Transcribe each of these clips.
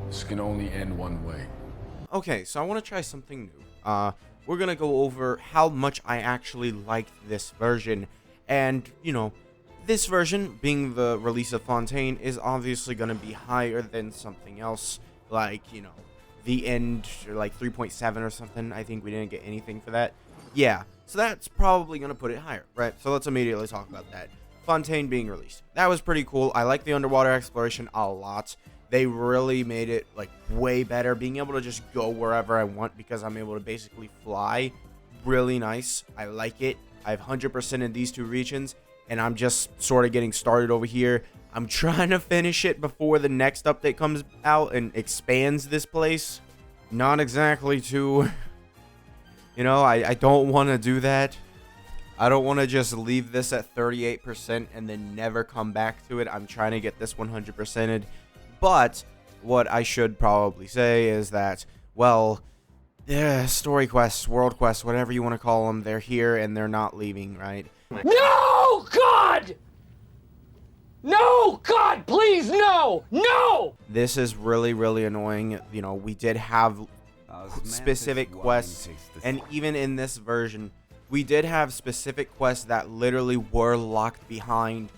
This can only end one way. Okay, so I want to try something new. We're gonna go over how much I actually liked this version, and this version, being the release of Fontaine, is obviously gonna be higher than something else, like the end, or like 3.7 or something. I think we didn't get anything for that. Yeah, so that's probably gonna put it higher, right? So let's immediately talk about that. Fontaine being released. That was pretty cool. I like the underwater exploration a lot. They really made it like way better, being able to just go wherever I want because I'm able to basically fly. Really nice. I like it. I've 100% in these two regions, and I'm just sort of getting started over here. I'm trying to finish it before the next update comes out and expands this place. Not exactly too, I don't want to do that. I don't want to just leave this at 38% and then never come back to it. I'm trying to get this 100%ed. But what I should probably say is that, well, story quests, world quests, whatever you want to call them, they're here and they're not leaving, right? No, God! No, God, please, no! No! This is really, really annoying. We did have specific quests, and even in this version, we did have specific quests that literally were locked behind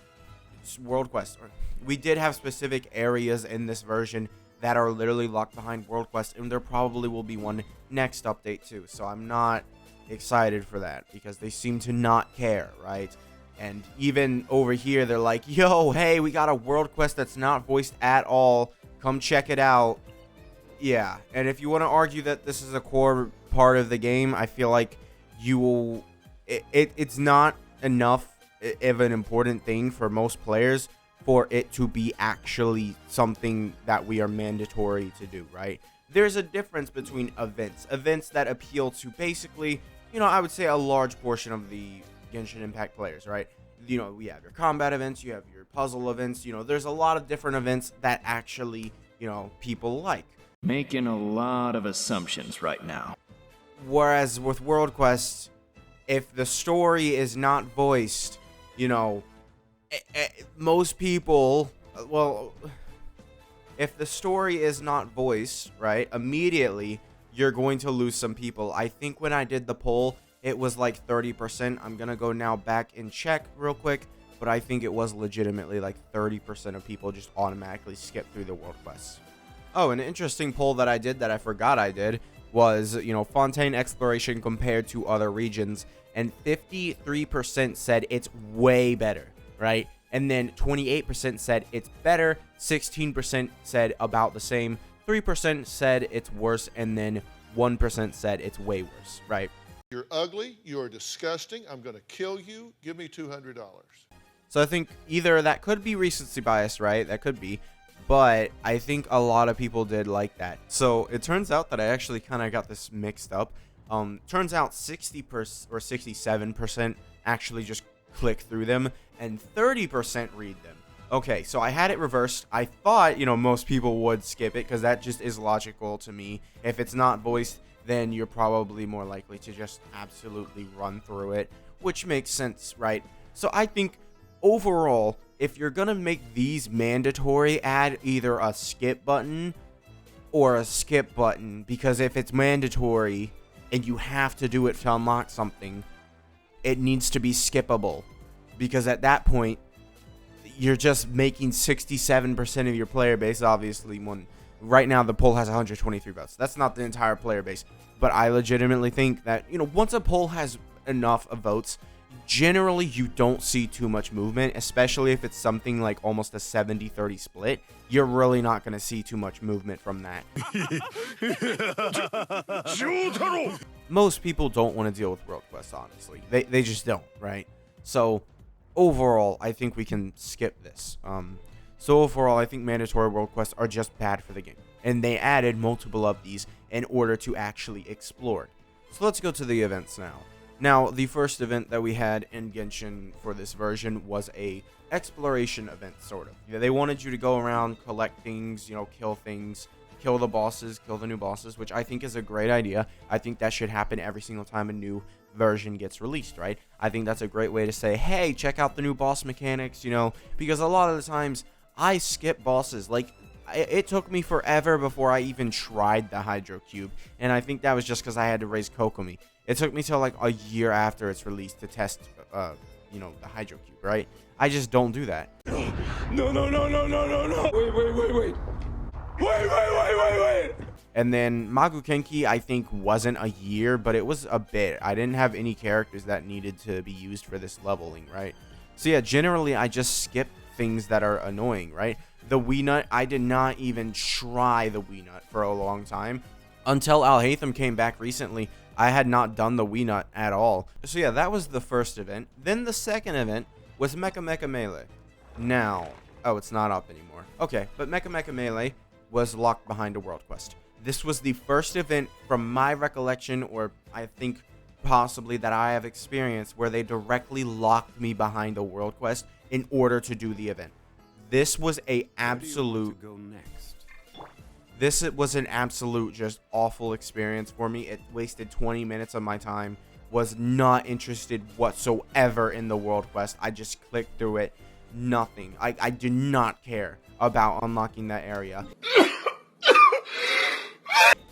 world quests. We did have specific areas in this version that are literally locked behind world quests, and there probably will be one next update too. So I'm not excited for that because they seem to not care, right? And even over here, they're like, yo, hey, we got a world quest that's not voiced at all. Come check it out. Yeah, and if you want to argue that this is a core part of the game, I feel like it's not enough of an important thing for most players for it to be actually something that we are mandatory to do, right? There's a difference between events that appeal to basically, I would say a large portion of the Genshin Impact players, right? We have your combat events, you have your puzzle events, there's a lot of different events that actually, people like. Making a lot of assumptions right now. Whereas with world quests, if the story is not voiced, most people, if the story is not voiced, right, immediately you're going to lose some people. I think when I did the poll, it was like 30%. I'm gonna go now back and check real quick, but I think it was legitimately like 30% of people just automatically skip through the world quests. Oh, an interesting poll that I did that I forgot I did was, Fontaine exploration compared to other regions, and 53% said it's way better, right? And then 28% said it's better, 16% said about the same, 3% said it's worse, and then 1% said it's way worse, right? You're ugly, you're disgusting, I'm gonna kill you, give me $200. So I think either that could be recency bias, right? That could be. But I think a lot of people did like that. So it turns out that I actually kind of got this mixed up. Turns out 60% or 67% actually just click through them, and 30% read them. Okay, so I had it reversed. I thought, most people would skip it because that just is logical to me. If it's not voiced, then you're probably more likely to just absolutely run through it, which makes sense, right? So I think overall, if you're gonna make these mandatory, add either a skip button or a skip button, because if it's mandatory and you have to do it to unlock something, it needs to be skippable, because at that point you're just making 67% of your player base, obviously. Right now the poll has 123 votes. That's not the entire player base, but I legitimately think that once a poll has enough of votes, generally you don't see too much movement, especially if it's something like almost a 70-30 split. You're really not going to see too much movement from that. Most people don't want to deal with world quests, honestly. They just don't, right? So overall, I think we can skip this. So overall, I think mandatory world quests are just bad for the game, and they added multiple of these in order to actually explore. So let's go to the events now. Now, the first event that we had in Genshin for this version was a exploration event, sort of. They wanted you to go around, collect things, kill things, kill the bosses, kill the new bosses, which I think is a great idea. I think that should happen every single time a new version gets released, right? I think that's a great way to say, hey, check out the new boss mechanics, because a lot of the times I skip bosses. Like, it took me forever before I even tried the Hydro Cube, and I think that was just because I had to raise Kokomi. It took me till like a year after its release to test, you know, the Hydro Cube, right? I just don't do that. No. Wait. And then Magu Kenki, I think, wasn't a year, but it was a bit. I didn't have any characters that needed to be used for this leveling, right? So yeah, generally, I just skip things that are annoying, right? The Wii Nut, I did not even try the Wii Nut for a long time. Until Al Haytham came back recently, I had not done the Wii Nut at all. So yeah, that was the first event. Then the second event was Mecha Mecha Melee. Now, oh, it's not up anymore. Okay, but Mecha Mecha Melee was locked behind a world quest. This was the first event from my recollection, or I think possibly that I have experienced, where they directly locked me behind a world quest in order to do the event. This was a absolute This was an absolute just awful experience for me. It wasted 20 minutes of my time. Was not interested whatsoever in the world quest. I just clicked through it. Nothing. I did not care about unlocking that area.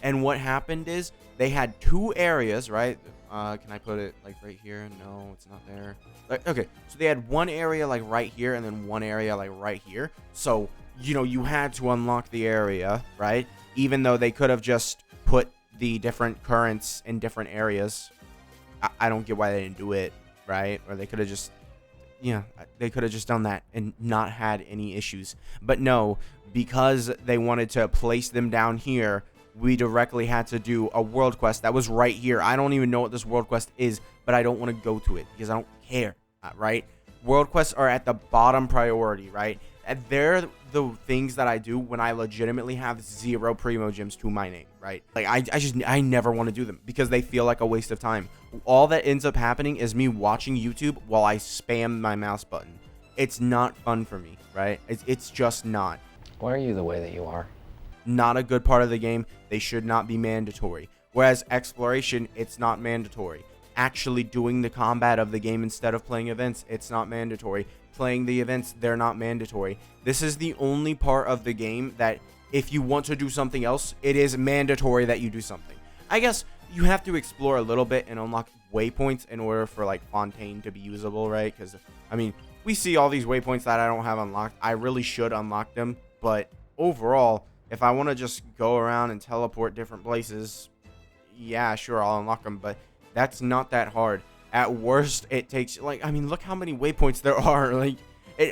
And what happened is they had two areas, right? Can I put it like right here? No, it's not there. Like, okay, so they had one area like right here and then one area like right here. So, you know, you had to unlock the area, right? Even though they could have just put the different currents in different areas. I don't get why they didn't do it, right? Or they could have just, yeah, they could have just done that and not had any issues. But no, because they wanted to place them down here, we directly had to do a world quest that was right here. I don't even know what this world quest is, but I don't want to go to it because I don't care, right? World quests are at the bottom priority, right? And they're the things that I do when I legitimately have 0 Primo Gems to my name, right? Like, I never want to do them because they feel like a waste of time. All that ends up happening is me watching YouTube while I spam my mouse button. It's not fun for me, right? It's just not. Why are you the way that you are? Not a good part of the game. They should not be mandatory. Whereas exploration, it's not mandatory. Actually doing the combat of the game instead of playing events, it's not mandatory. Playing the events, they're not mandatory. This is the only part of the game that if you want to do something else, it is mandatory that you do something. I guess you have to explore a little bit and unlock waypoints in order for like Fontaine to be usable, right? Because I mean, we see all these waypoints that I don't have unlocked. I really should unlock them, but overall, if I want to just go around and teleport different places, yeah, sure, I'll unlock them, but that's not that hard. At worst, it takes, like, I mean, look how many waypoints there are. Like,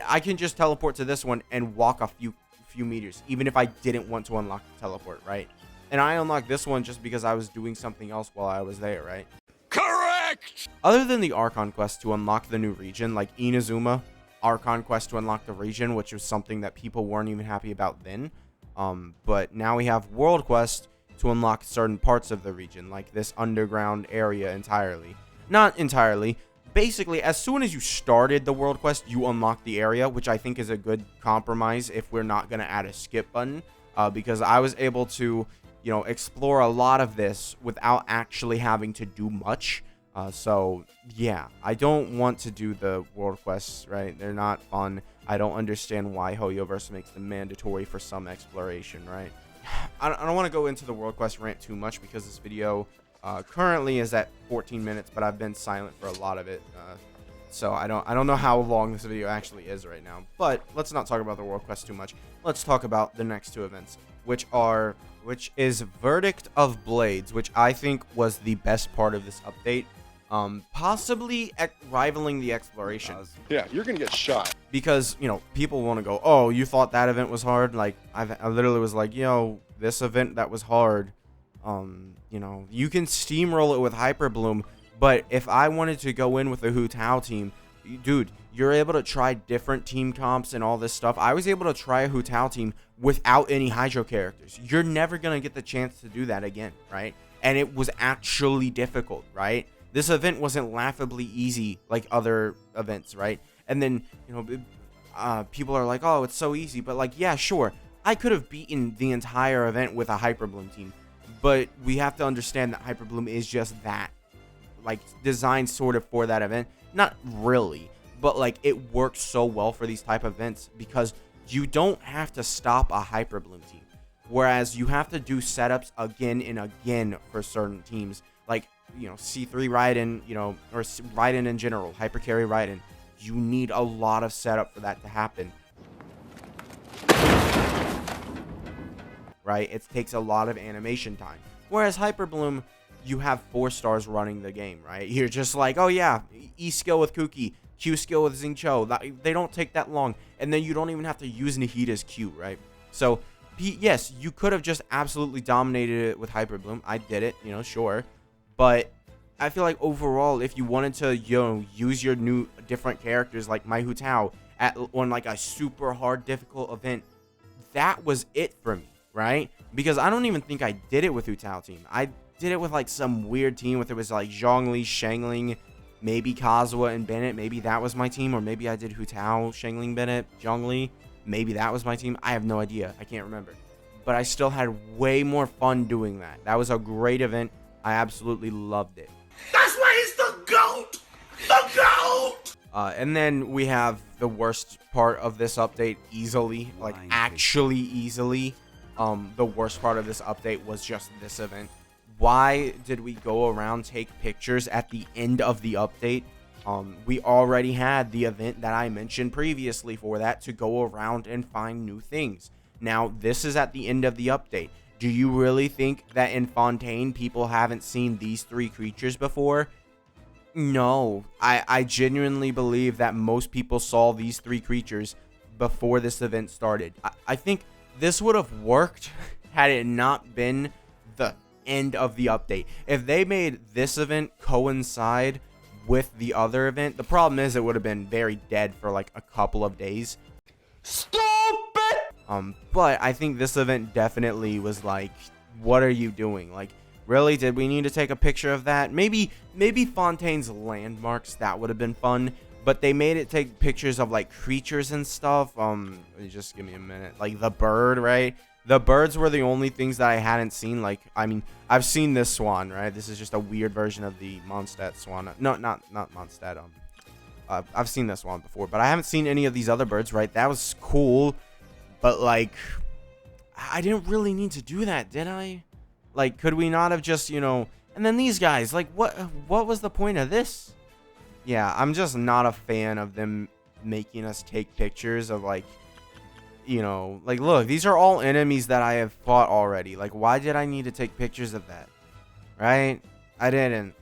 I can just teleport to this one and walk a few meters, even if I didn't want to unlock the teleport, right? And I unlocked this one just because I was doing something else while I was there, right? Correct! Other than the Archon quest to unlock the new region, like Inazuma, Archon quest to unlock the region, which was something that people weren't even happy about then. But now we have World Quest to unlock certain parts of the region, like this underground area entirely. Not entirely. Basically, as soon as you started the World Quest, you unlock the area, which I think is a good compromise if we're not going to add a skip button. Because I was able to, you know, explore a lot of this without actually having to do much. So, yeah, I don't want to do the World Quests, right? They're not fun. I don't understand why Hoyoverse makes them mandatory for some exploration, right? I don't want to go into the World Quest rant too much because this video currently is at 14 minutes, but I've been silent for a lot of it. So I don't know how long this video actually is right now. But let's not talk about the World Quest too much. Let's talk about the next two events, which is Verdict of Blades, which I think was the best part of this update. Possibly rivaling the exploration. Yeah, you're gonna get shot. Because, you know, people want to go, oh, you thought that event was hard? Like, I literally was like, yo, this event that was hard, you know, you can steamroll it with Hyper Bloom, but if I wanted to go in with the Hu Tao team, dude, you're able to try different team comps and all this stuff. I was able to try a Hu Tao team without any Hydro characters. You're never going to get the chance to do that again, right? And it was actually difficult, right? This event wasn't laughably easy like other events, right? And then, you know, people are like, oh, it's so easy. But like, yeah, sure. I could have beaten the entire event with a Hyper Bloom team. But we have to understand that Hyper Bloom is just that. Like, designed sort of for that event. Not really. But like, it works so well for these type of events because you don't have to stop a Hyper Bloom team. Whereas you have to do setups again and again for certain teams, like, you know, C3 Raiden, you know, or Raiden in general, Hyper Carry Raiden. You need a lot of setup for that to happen. Right? It takes a lot of animation time. Whereas Hyper Bloom, you have 4 stars running the game, right? You're just like, oh yeah, E skill with Kuki, Q skill with Xingqiu. They don't take that long. And then you don't even have to use Nahida's Q, right? So, yes, you could have just absolutely dominated it with Hyper Bloom. I did it, you know, sure. But I feel like overall, if you wanted to, you know, use your new different characters like Mai Hu Tao on like a super hard, difficult event, that was it for me, right? Because I don't even think I did it with Hu Tao team. I did it with like some weird team with it was like Zhongli, Shangling, maybe Kazuha and Bennett. Maybe that was my team, or maybe I did Hu Tao, Shangling, Bennett, Zhongli. Maybe that was my team. I have no idea. I can't remember. But I still had way more fun doing that. That was a great event. I absolutely loved it. That's why he's the GOAT! The GOAT! And then we have the worst part of this update easily. Like, actually easily. The worst part of this update was just this event. Why did we go around take pictures at the end of the update? We already had the event that I mentioned previously for that to go around and find new things. Now, this is at the end of the update. Do you really think that in Fontaine people haven't seen these 3 creatures before? No. I genuinely believe that most people saw these 3 creatures before this event started. I think this would have worked had it not been the end of the update. If they made this event coincide with the other event, the problem is it would have been very dead for like a couple of days. Stupid! But I think this event definitely was like, what are you doing? Like, really, did we need to take a picture of that? Maybe Fontaine's landmarks, that would have been fun. But they made it take pictures of like creatures and stuff. Just give me a minute. Like the bird, right? The birds were the only things that I hadn't seen. Like, I mean, I've seen this swan, right? This is just a weird version of the Mondstadt swan. No, not Mondstadt. I've seen this one before, but I haven't seen any of these other birds, right? That was cool, but like, I didn't really need to do that, did I? Like, could we not have just, you know? And then these guys, like, what was the point of this? Yeah, I'm just not a fan of them making us take pictures of like, you know, like, look, these are all enemies that I have fought already. Like, why did I need to take pictures of that? Right? I didn't.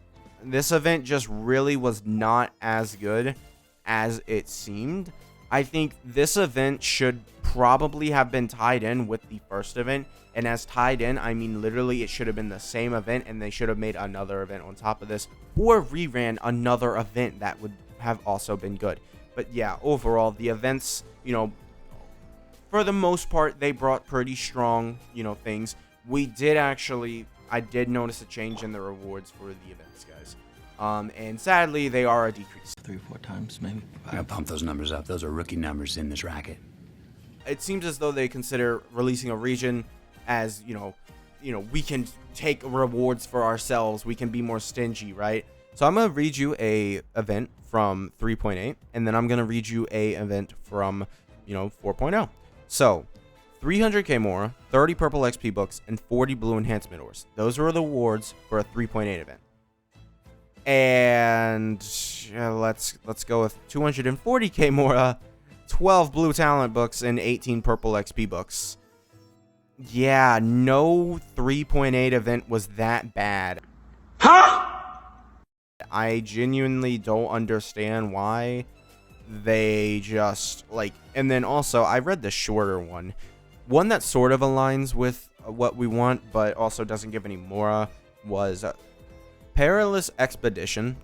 This event just really was not as good as it seemed. I think this event should probably have been tied in with the first event. And as tied in, I mean literally it should have been the same event, and they should have made another event on top of this, or reran another event that would have also been good. But yeah, overall, the events, you know, for the most part, they brought pretty strong, you know, things. I did notice a change in the rewards for the events, guys. And sadly, they are a decrease. 3 or 4 times, maybe. I gotta pump those numbers up. Those are rookie numbers in this racket. It seems as though they consider releasing a region as, you know, we can take rewards for ourselves. We can be more stingy, right? So I'm going to read you a event from 3.8, and then I'm going to read you a event from, you know, 4.0. So 300k more, 30 purple XP books, and 40 blue enhancement ores. Those were the rewards for a 3.8 event. And let's go with 240k more, 12 blue talent books, and 18 purple XP books. Yeah, no 3.8 event was that bad. Huh? I genuinely don't understand why they just, like, and then also, I read the shorter one. One that sort of aligns with what we want, but also doesn't give any Mora, was Perilous Expedition,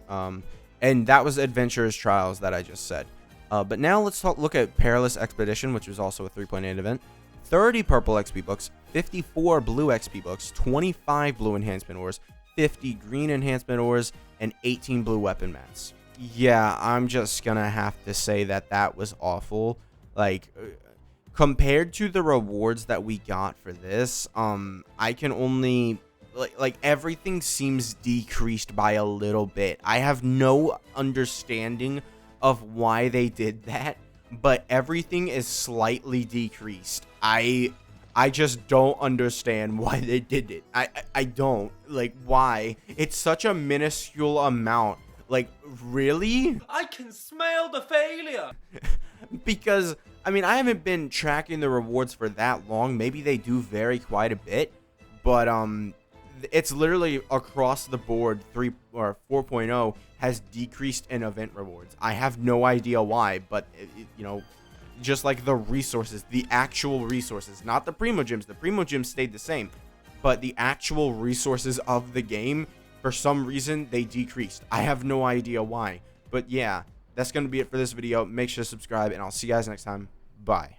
and that was Adventurer's Trials that I just said. But now let's look at Perilous Expedition, which was also a 3.8 event. 30 purple XP books, 54 blue XP books, 25 blue enhancement ores, 50 green enhancement ores, and 18 blue weapon mats. Yeah, I'm just gonna have to say that was awful. Like, compared to the rewards that we got for this, I can only, like everything seems decreased by a little bit. I have no understanding of why they did that. but everything is slightly decreased. I just don't understand why they did it. I don't. Like, why? It's such a minuscule amount. Like, really? I can smell the failure. Because, I mean, I haven't been tracking the rewards for that long. Maybe they do vary quite a bit. But, it's literally across the board. 3 or 4.0 has decreased in event rewards. I have no idea why, but, you know, just like the resources, the actual resources, not the Primo Gems. The Primo Gems stayed the same. But the actual resources of the game, for some reason, they decreased. I have no idea why. But yeah, that's going to be it for this video. Make sure to subscribe, and I'll see you guys next time. Bye.